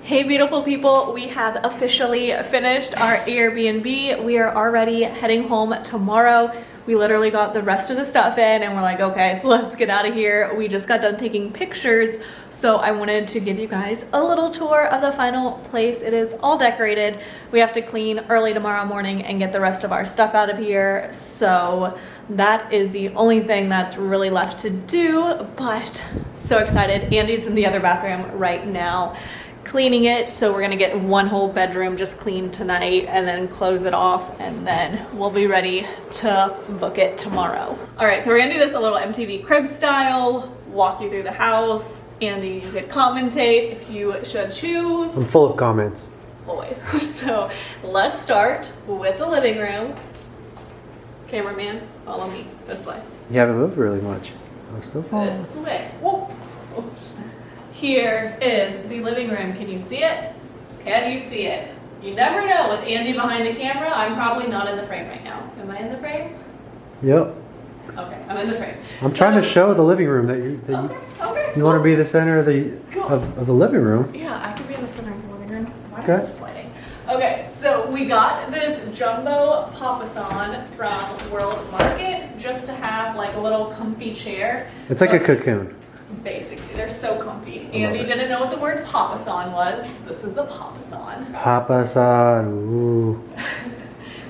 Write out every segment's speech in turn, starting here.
Hey beautiful people, we have officially finished our Airbnb. We are already heading home tomorrow. We literally got the rest of the stuff in and we're like, okay, let's get out of here. We just got done taking pictures, so I wanted to give you guys a little tour of the final place. It is all decorated. We have to clean early tomorrow morning and get the rest of our stuff out of here. So that is the only thing that's really left to do, but so excited. Andy's in the other bathroom right now cleaning it, so we're gonna get one whole bedroom just cleaned tonight and then close it off, and then we'll be ready to book it tomorrow. All right, so we're gonna do this a little MTV Crib style, walk you through the house. Andy, you could commentate if you should choose. I'm full of comments. Always. So let's start with the living room. Cameraman, follow me this way. You haven't moved really much. I'm still following. This way. Whoa. Here is the living room. Can you see it? Can you see it? You never know with Andy behind the camera. I'm probably not in the frame right now. Am I in the frame? Yep. Okay, I'm in the frame. I'm trying to show the living room that you cool. want to be the center of the Cool. of the living room. Yeah, I can be in the center of the living room. Why Okay. is this sliding? Okay, so we got this jumbo papasan from World Market just to have like a little comfy chair. It's like a cocoon. Basically, they're so comfy. Andy didn't know what the word papasan was. This is a papasan. Papasan. Ooh.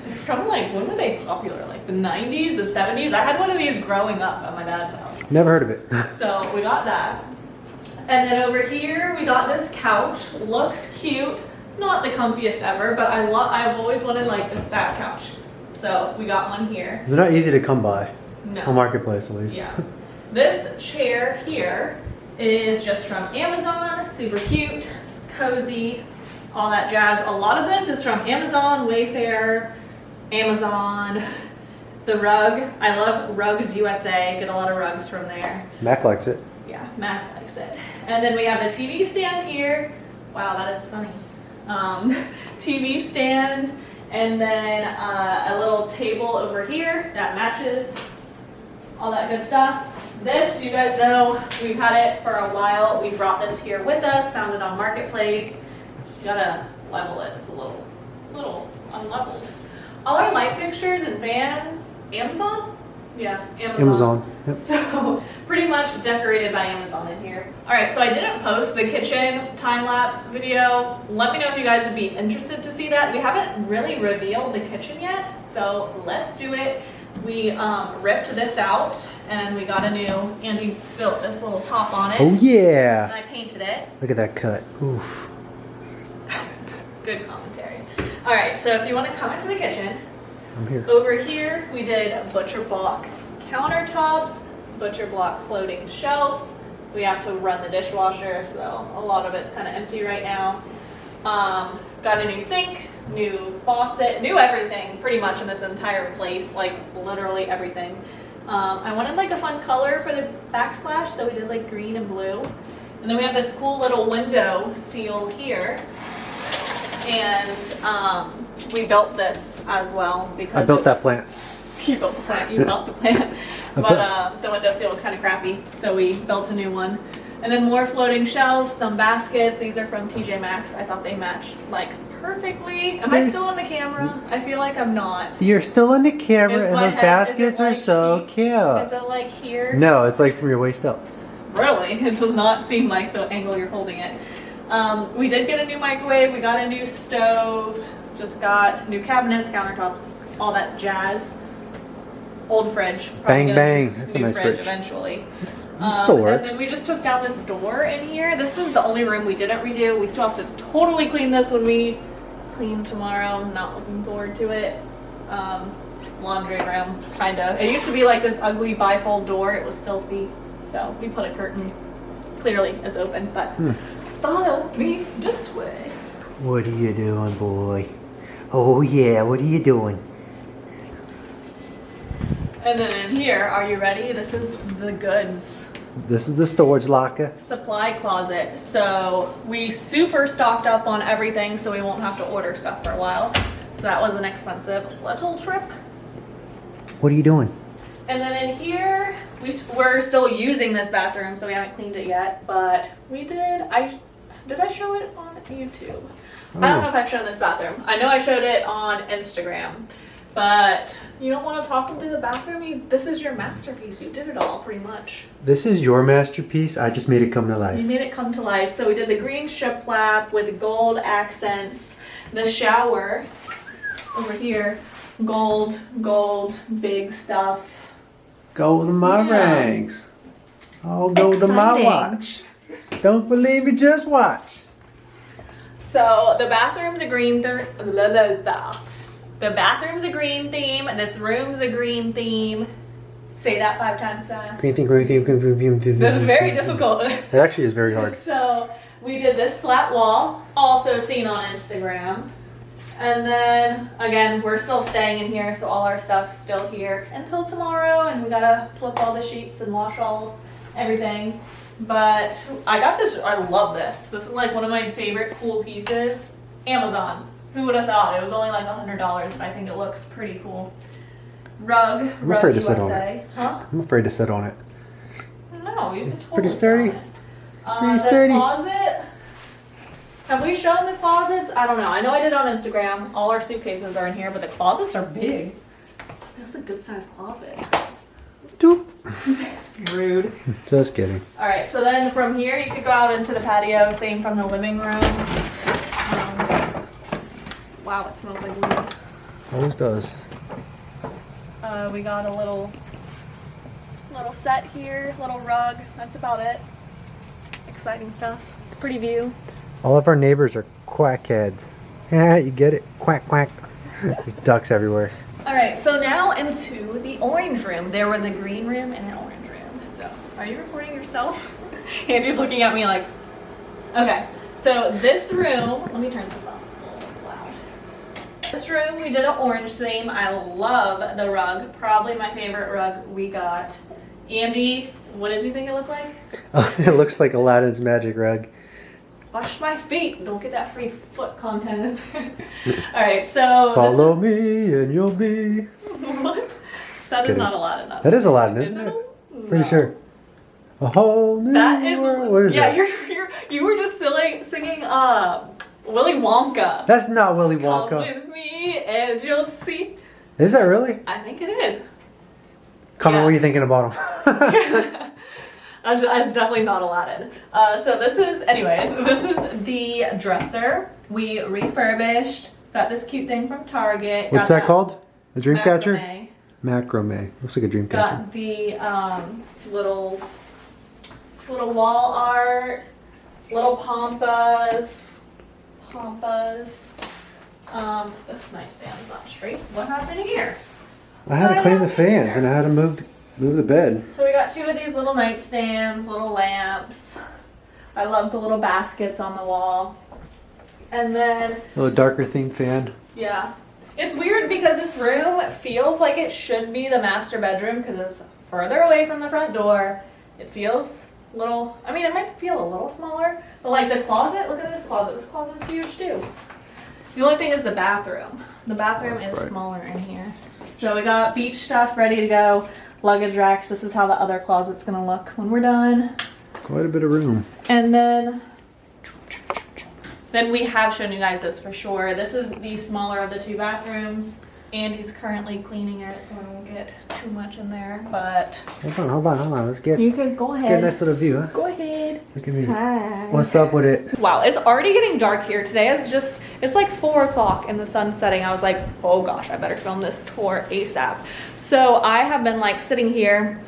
They're from like, when were they popular? Like the 90s, the 70s? I had one of these growing up at my dad's house. Never heard of it. So we got that. And then over here, we got this couch. Looks cute. Not the comfiest ever, but I've always wanted like a stack couch. So we got one here. They're not easy to come by. No. On Marketplace, at least. Yeah. This chair here is just from Amazon. Super cute, cozy, all that jazz. A lot of this is from Amazon, Wayfair, Amazon. The rug, I love Rugs USA. Get a lot of rugs from there. Mac likes it. Yeah, Mac likes it. And then we have the TV stand here. Wow, that is sunny. TV stand, and then a little table over here that matches. All that good stuff. This, you guys know, we've had it for a while. We brought this here with us, found it on Marketplace. You gotta level it, it's a little unleveled. All our light fixtures and fans, Amazon? Yeah, Amazon. Yep. So pretty much decorated by Amazon in here. All right, so I didn't post the kitchen time-lapse video. Let me know if you guys would be interested to see that. We haven't really revealed the kitchen yet, so let's do it. We ripped this out and we got a new, Andy built this little top on it. Oh And yeah. I painted it. Look at that cut. Oof. Good commentary. All right, so if you want to come into the kitchen, I'm here. over here we did butcher block countertops, butcher block floating shelves. We have to run the dishwasher, so a lot of it's kind of empty right now. Got a new sink, new faucet, new everything pretty much in this entire place, like literally everything. I wanted like a fun color for the backsplash, so we did like green and blue. And then we have this cool little window seal here. And we built this as well because I built that plant. You built the plant, you built the plant. But the window seal was kind of crappy, so we built a new one. And then more floating shelves, some baskets. These are from TJ Maxx. I thought they matched like perfectly. Am I still on the camera? I feel like I'm not. You're still in the camera, Is and my those head- baskets is it are like so Is cute. it like here? No, it's like from your waist up. Really? It does not seem like the angle you're holding it. We did get a new microwave. We got a new stove. Just got new cabinets, countertops, all that jazz. Old fridge. Bang, Probably bang. get a That's a new nice fridge fridge. eventually. It still works. And then we just took down this door in here. This is the only room we didn't redo. We still have to totally clean this when we clean tomorrow. I'm not looking forward to it. Laundry room, kind of. It used to be like this ugly bifold door. It was filthy. So we put a curtain. Clearly it's open, but follow me this way. What are you doing, boy? Oh yeah, what are you doing? And then in here, are you ready? This is the goods. This is the storage locker. Supply closet. So we super stocked up on everything so we won't have to order stuff for a while. So that was an expensive little trip. What are you doing? And then in here, we're still using this bathroom, so we haven't cleaned it yet, but we did, Did I show it on YouTube? I don't know if I've shown this bathroom. I know I showed it on Instagram, but you don't want to talk into the bathroom? This is your masterpiece. You did it all pretty much. This is your masterpiece. I just made it come to life. You made it come to life. So we did the green shiplap with gold accents. The shower over here, gold, big stuff. Gold to my rings. All gold to my watch. Don't believe me, just watch. So the bathroom's a green The bathroom's a green theme. This room's a green theme. Say that 5 times fast. Green theme, green theme, green theme, green theme. That's very difficult. It actually is very hard. So we did this slat wall, also seen on Instagram. And then again, we're still staying in here, so all our stuff's still here until tomorrow, and we gotta flip all the sheets and wash everything. But I got this, I love this. This is like one of my favorite cool pieces. Amazon. Who would have thought? It was only like $100, but I think it looks pretty cool. Rug USA. Huh? I'm afraid to sit on it. No, you can totally pretty sturdy. sit on it. The closet. Have we shown the closets? I don't know. I know I did on Instagram. All our suitcases are in here, but the closets are big. That's a good sized closet. Doop. Rude. Just kidding. All right, so then from here you could go out into the patio. Same from the living room. Wow, it smells like weed. Always does. We got a little set here, little rug. That's about it. Exciting stuff. Pretty view. All of our neighbors are quackheads. Yeah, you get it? Quack, quack. There's ducks everywhere. All right, so now into the orange room. There was a green room and an orange room. So, are you recording yourself? Andy's looking at me like, okay. So this room, let me turn this on. It's a little loud. This room, we did an orange theme. I love the rug. Probably my favorite rug we got. Andy, what did you think it looked like? Oh, it looks like Aladdin's magic rug. Wash my feet. Don't get that free foot content. All right, so follow me and you'll be. What? That is not Aladdin. That is Aladdin, isn't it? No. Pretty sure. A whole new That is. world. What is yeah, that? you were just singing Willy Wonka. That's not Willy Wonka. Come with me and you'll see. Is that really? I think it is. Comment what you're thinking about him. It's definitely not Aladdin. So this is the dresser. We refurbished. Got this cute thing from Target. What's that called? A dream catcher? Macrame. Macrame. Looks like a dream catcher. Got the little wall art, little pampas. This nightstand's not straight. What happened here? I had to clean the fans and I had to move the bed. So we got 2 of these little nightstands, little lamps. I love the little baskets on the wall. And then A little darker themed fan. yeah. It's weird because this room feels like it should be the master bedroom because it's further away from the front door. It feels a little, I mean, it might feel a little smaller, but like the closet, look at this closet. This closet's huge too. The only thing is the bathroom. The bathroom is smaller in here. So we got beach stuff ready to go. Luggage racks. This is how the other closet's gonna look when we're done. Quite a bit of room. And then we have shown you guys this for sure. This is the smaller of the 2 bathrooms. Andy's currently cleaning it, so I won't get too much in there, but... Hold on. Let's get You could go ahead. get a nice little view, huh? Go ahead. Look at me. Hi. What's up with it? Wow, it's already getting dark here. Today it's like 4 o'clock and the sun's setting. I was like, oh gosh, I better film this tour ASAP. So I have been like sitting here,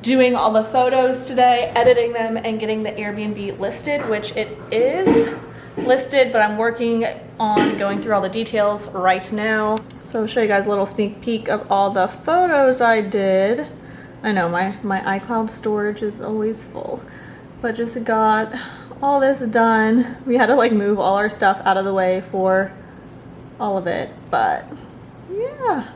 doing all the photos today, editing them and getting the Airbnb listed, which it is listed, but I'm working on going through all the details right now. So I'll show you guys a little sneak peek of all the photos I did. I know my iCloud storage is always full, but just got all this done. We had to like move all our stuff out of the way for all of it, but yeah,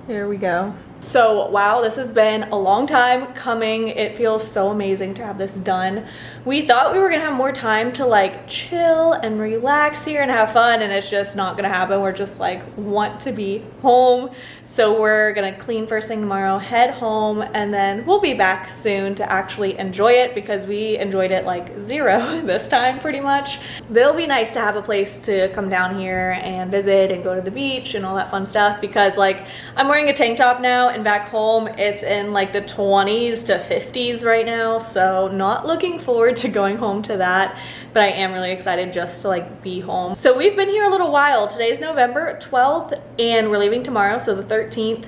here we go. So wow, this has been a long time coming. It feels so amazing to have this done. We thought we were gonna have more time to like chill and relax here and have fun, and it's just not gonna happen. We're just like want to be home. So we're gonna clean first thing tomorrow, head home, and then we'll be back soon to actually enjoy it, because we enjoyed it like zero this time pretty much. But it'll be nice to have a place to come down here and visit and go to the beach and all that fun stuff, because like I'm wearing a tank top now, and back home it's in like the 20s to 50s right now, so not looking forward to going home to that, but I am really excited just to like be home. So we've been here a little while. Today's November 12th and we're leaving tomorrow, so the 13th.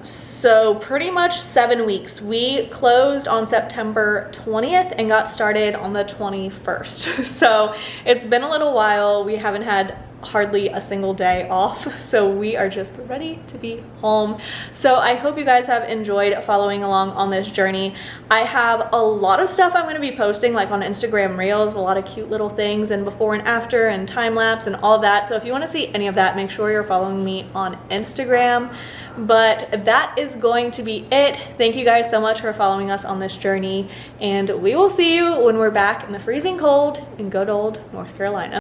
So pretty much 7 weeks. We closed on September 20th and got started on the 21st. So it's been a little while. We haven't had hardly a single day off, so we are just ready to be home. So I hope you guys have enjoyed following along on this journey. I have a lot of stuff I'm going to be posting like on Instagram Reels, a lot of cute little things and before and after and time lapse and all of that. So if you want to see any of that, make sure you're following me on Instagram. But that is going to be it. Thank you guys so much for following us on this journey, and we will see you when we're back in the freezing cold in good old North Carolina.